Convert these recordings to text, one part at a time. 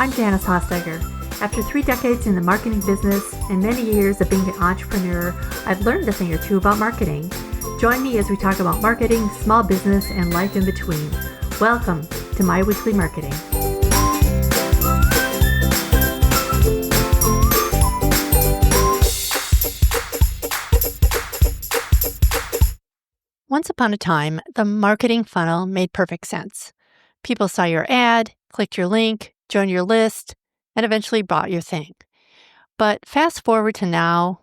I'm Janice Hostegger. After 3 decades in the marketing business and many years of being an entrepreneur, I've learned a thing or two about marketing. Join me as we talk about marketing, small business, and life in between. Welcome to my weekly marketing. Once upon a time, the marketing funnel made perfect sense. People saw your ad, clicked your link, joined your list, and eventually bought your thing. But fast forward to now,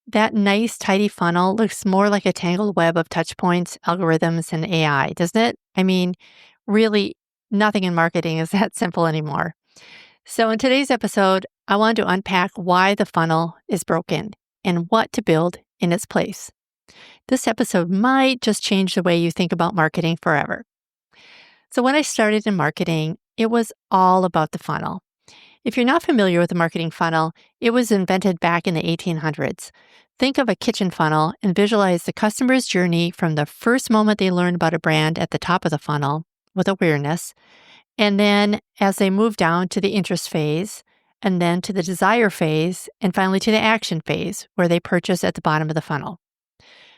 that nice, tidy funnel looks more like a tangled web of touch points, algorithms, and AI, doesn't it? I mean, really, nothing in marketing is that simple anymore. So in today's episode, I want to unpack why the funnel is broken and what to build in its place. This episode might just change the way you think about marketing forever. So when I started in marketing, it was all about the funnel. If you're not familiar with the marketing funnel, it was invented back in the 1800s. Think of a kitchen funnel and visualize the customer's journey from the first moment they learn about a brand at the top of the funnel with awareness, and then as they move down to the interest phase, and then to the desire phase, and finally to the action phase, where they purchase at the bottom of the funnel.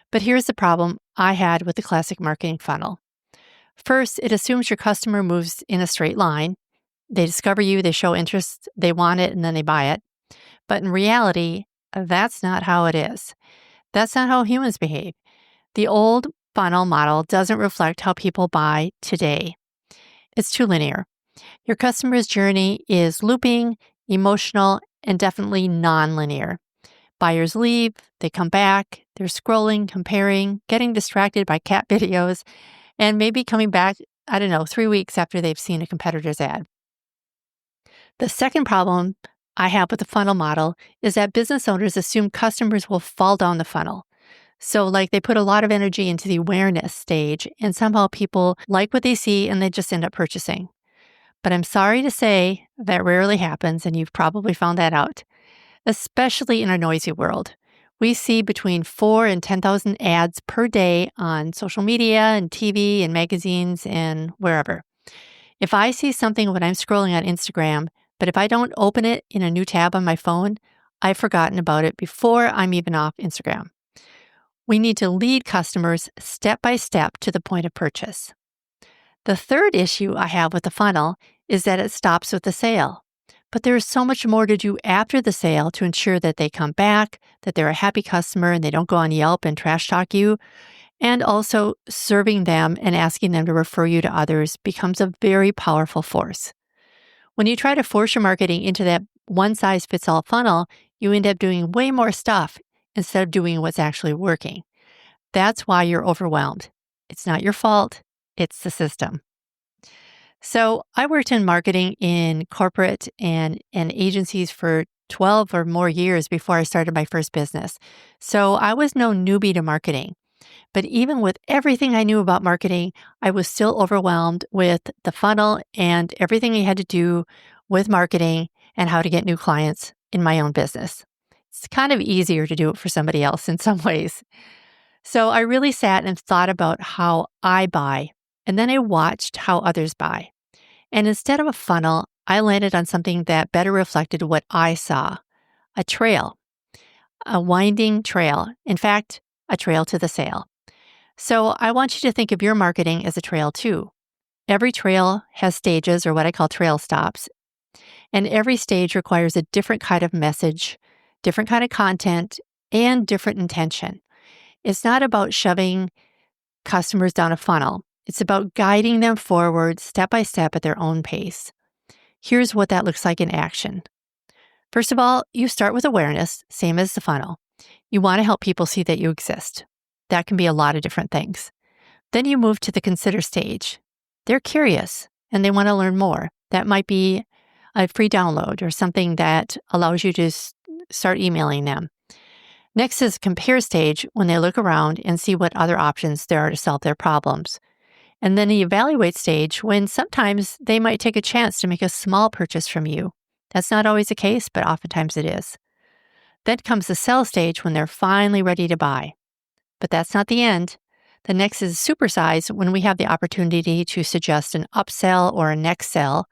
But here's the problem I had with the classic marketing funnel. First, it assumes your customer moves in a straight line. They discover you, they show interest, they want it, and then they buy it. But in reality, that's not how it is. That's not how humans behave. The old funnel model doesn't reflect how people buy today. It's too linear. Your customer's journey is looping, emotional, and definitely non-linear. Buyers leave, they come back, they're scrolling, comparing, getting distracted by cat videos, and maybe coming back, 3 weeks after they've seen a competitor's ad. The second problem I have with the funnel model is that business owners assume customers will fall down the funnel. So they put a lot of energy into the awareness stage, and somehow people like what they see and they just end up purchasing. But I'm sorry to say that rarely happens, and you've probably found that out. Especially in a noisy world. We see between 4,000 and 10,000 ads per day on social media and TV and magazines and wherever. If I see something when I'm scrolling on Instagram, but if I don't open it in a new tab on my phone, I've forgotten about it before I'm even off Instagram. We need to lead customers step by step to the point of purchase. The third issue I have with the funnel is that it stops with the sale. But there is so much more to do after the sale to ensure that they come back, that they're a happy customer and they don't go on Yelp and trash talk you. And also serving them and asking them to refer you to others becomes a very powerful force. When you try to force your marketing into that one-size-fits-all funnel, you end up doing way more stuff instead of doing what's actually working. That's why you're overwhelmed. It's not your fault. It's the system. So I worked in marketing in corporate and agencies for 12 or more years before I started my first business. So I was no newbie to marketing. But even with everything I knew about marketing, I was still overwhelmed with the funnel and everything I had to do with marketing and how to get new clients in my own business. It's kind of easier to do it for somebody else in some ways. So I really sat and thought about how I buy. And then I watched how others buy. And instead of a funnel, I landed on something that better reflected what I saw, a trail, a winding trail. In fact, a trail to the sale. So I want you to think of your marketing as a trail too. Every trail has stages, or what I call trail stops. And every stage requires a different kind of message, different kind of content, and different intention. It's not about shoving customers down a funnel. It's about guiding them forward step by step at their own pace. Here's what that looks like in action. First of all, you start with awareness, same as the funnel. You want to help people see that you exist. That can be a lot of different things. Then you move to the consider stage. They're curious and they want to learn more. That might be a free download or something that allows you to start emailing them. Next is compare stage, when they look around and see what other options there are to solve their problems. And then the evaluate stage, when sometimes they might take a chance to make a small purchase from you. That's not always the case, but oftentimes it is. Then comes the sell stage, when they're finally ready to buy. But that's not the end. The next is supersize, when we have the opportunity to suggest an upsell or a next sell.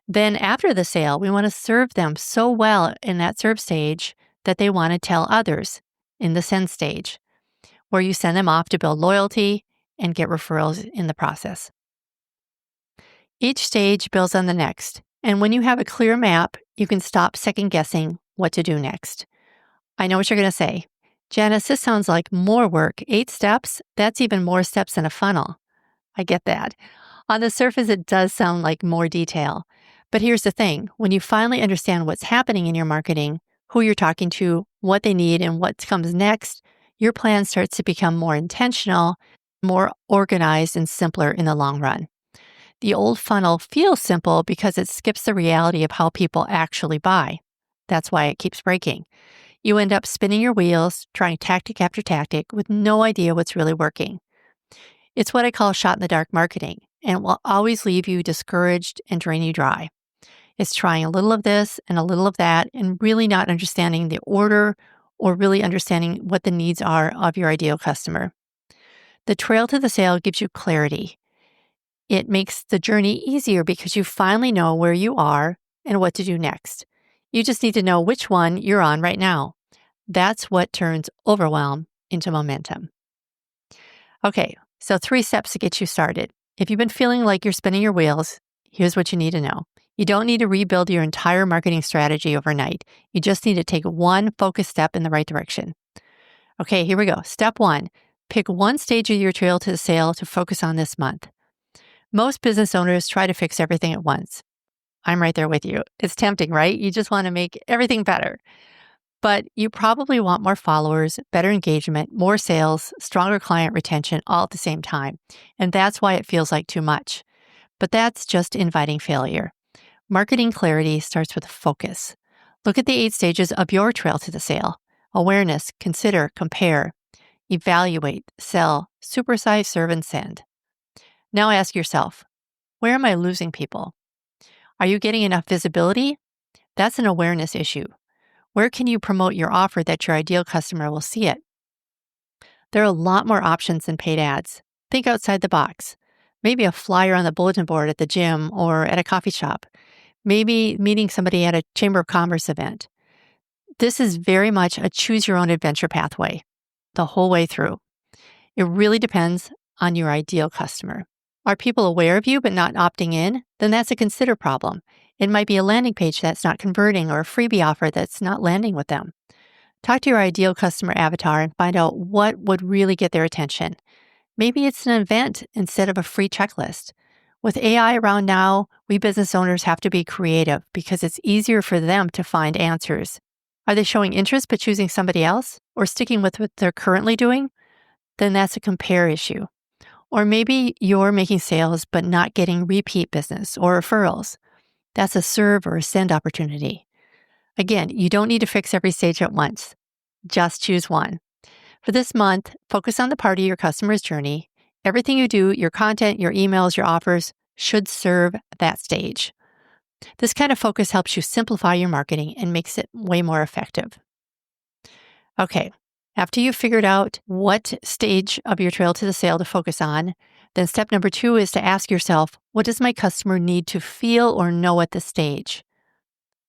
Then after the sale, we want to serve them so well in that serve stage that they want to tell others in the send stage, where you send them off to build loyalty and get referrals in the process. Each stage builds on the next, and when you have a clear map, you can stop second guessing what to do next. I know what you're going to say. Janice, this sounds like more work. 8 steps? That's even more steps than a funnel. I get that. On the surface, it does sound like more detail. But here's the thing. When you finally understand what's happening in your marketing, who you're talking to, what they need, and what comes next, your plan starts to become more intentional, more organized, and simpler in the long run. The old funnel feels simple because it skips the reality of how people actually buy. That's why it keeps breaking. You end up spinning your wheels, trying tactic after tactic with no idea what's really working. It's what I call shot-in-the-dark marketing, and it will always leave you discouraged and drain you dry. It's trying a little of this and a little of that and really not understanding the order or really understanding what the needs are of your ideal customer. The trail to the sale gives you clarity. It makes the journey easier because you finally know where you are and what to do next. You just need to know which one you're on right now. That's what turns overwhelm into momentum. Okay, so 3 steps to get you started. If you've been feeling like you're spinning your wheels, here's what you need to know. You don't need to rebuild your entire marketing strategy overnight. You just need to take one focused step in the right direction. Okay, here we go. Step 1, pick one stage of your trail to the sale to focus on this month. Most business owners try to fix everything at once. I'm right there with you. It's tempting, right? You just want to make everything better. But you probably want more followers, better engagement, more sales, stronger client retention all at the same time. And that's why it feels like too much. But that's just inviting failure. Marketing clarity starts with focus. Look at the 8 stages of your trail to the sale. Awareness, consider, compare, evaluate, sell, supersize, serve, and send. Now ask yourself, where am I losing people? Are you getting enough visibility? That's an awareness issue. Where can you promote your offer that your ideal customer will see it? There are a lot more options than paid ads. Think outside the box. Maybe a flyer on the bulletin board at the gym or at a coffee shop. Maybe meeting somebody at a Chamber of Commerce event. This is very much a choose your own adventure pathway the whole way through. It really depends on your ideal customer. Are people aware of you but not opting in? Then that's a consider problem. It might be a landing page that's not converting or a freebie offer that's not landing with them. Talk to your ideal customer avatar and find out what would really get their attention. Maybe it's an event instead of a free checklist. With AI around now, we business owners have to be creative because it's easier for them to find answers. Are they showing interest but choosing somebody else or sticking with what they're currently doing? Then that's a compare issue. Or maybe you're making sales but not getting repeat business or referrals. That's a serve or a send opportunity. Again, you don't need to fix every stage at once. Just choose one. For this month, focus on the part of your customer's journey. Everything you do, your content, your emails, your offers, should serve that stage. This kind of focus helps you simplify your marketing and makes it way more effective. Okay, after you've figured out what stage of your trail to the sale to focus on, then step number 2 is to ask yourself, what does my customer need to feel or know at this stage?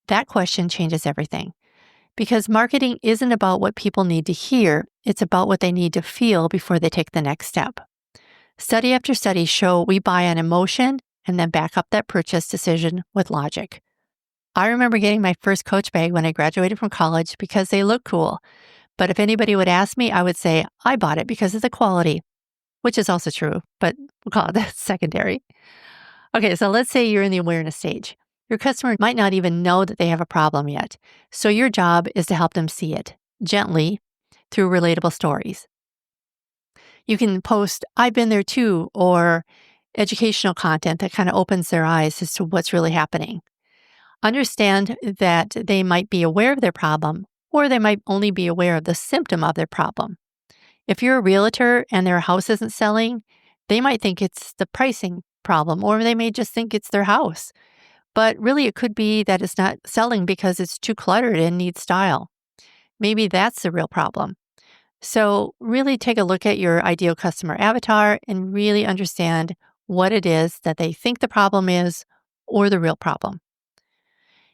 That question changes everything. Because marketing isn't about what people need to hear, it's about what they need to feel before they take the next step. Study after study show we buy on emotion and then back up that purchase decision with logic. I remember getting my first Coach bag when I graduated from college because they look cool. But if anybody would ask me, I would say I bought it because of the quality, which is also true, but we'll call it that secondary. Okay, so let's say you're in the awareness stage. Your customer might not even know that they have a problem yet. So your job is to help them see it gently through relatable stories. You can post, I've been there too, or educational content that kind of opens their eyes as to what's really happening. Understand that they might be aware of their problem, or they might only be aware of the symptom of their problem. If you're a realtor and their house isn't selling, they might think it's the pricing problem, or they may just think it's their house. But really, it could be that it's not selling because it's too cluttered and needs style. Maybe that's the real problem. So really take a look at your ideal customer avatar and really understand what it is that they think the problem is or the real problem.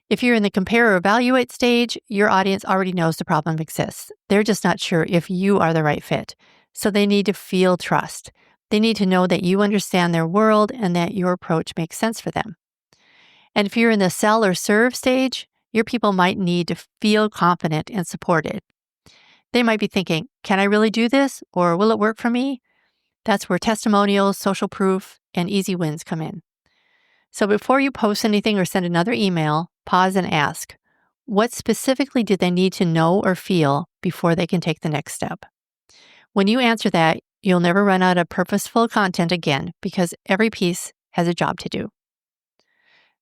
If you're in the compare or evaluate stage, your audience already knows the problem exists. They're just not sure if you are the right fit. So they need to feel trust. They need to know that you understand their world and that your approach makes sense for them. And if you're in the sell or serve stage, your people might need to feel confident and supported. They might be thinking, can I really do this? Or will it work for me? That's where testimonials, social proof, and easy wins come in. So before you post anything or send another email, pause and ask, what specifically did they need to know or feel before they can take the next step? When you answer that, you'll never run out of purposeful content again because every piece has a job to do.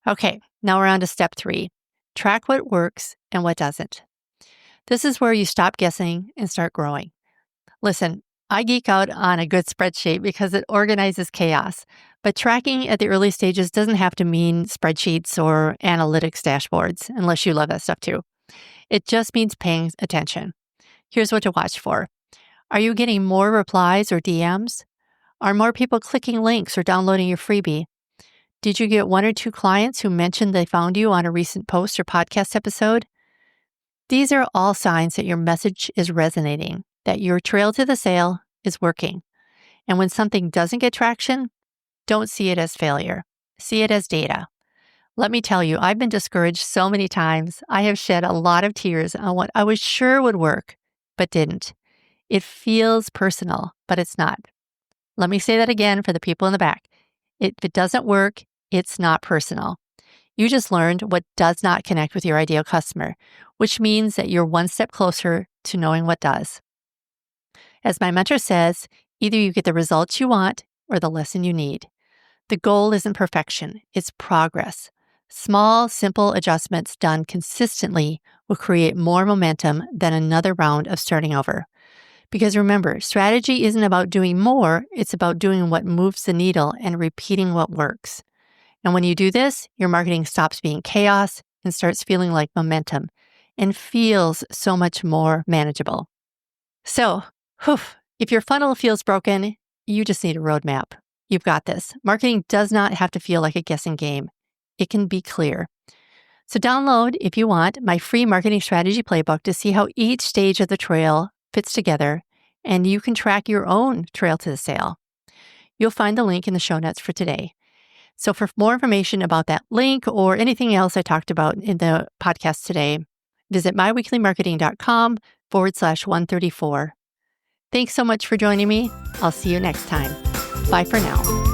Okay, now we're on to step 3. Track what works and what doesn't. This is where you stop guessing and start growing. Listen, I geek out on a good spreadsheet because it organizes chaos, but tracking at the early stages doesn't have to mean spreadsheets or analytics dashboards, unless you love that stuff too. It just means paying attention. Here's what to watch for. Are you getting more replies or DMs? Are more people clicking links or downloading your freebie? Did you get 1 or 2 clients who mentioned they found you on a recent post or podcast episode? These are all signs that your message is resonating, that your trail to the sale is working. And when something doesn't get traction, don't see it as failure. See it as data. Let me tell you, I've been discouraged so many times. I have shed a lot of tears on what I was sure would work, but didn't. It feels personal, but it's not. Let me say that again for the people in the back. If it doesn't work, it's not personal. You just learned what does not connect with your ideal customer, which means that you're one step closer to knowing what does. As my mentor says, either you get the results you want or the lesson you need. The goal isn't perfection, it's progress. Small, simple adjustments done consistently will create more momentum than another round of starting over. Because remember, strategy isn't about doing more, it's about doing what moves the needle and repeating what works. And when you do this, your marketing stops being chaos and starts feeling like momentum and feels so much more manageable. So, if your funnel feels broken, you just need a roadmap. You've got this. Marketing does not have to feel like a guessing game. It can be clear. So download, if you want, my free marketing strategy playbook to see how each stage of the trail fits together, and you can track your own trail to the sale. You'll find the link in the show notes for today. So for more information about that link or anything else I talked about in the podcast today, visit myweeklymarketing.com/134. Thanks so much for joining me. I'll see you next time. Bye for now.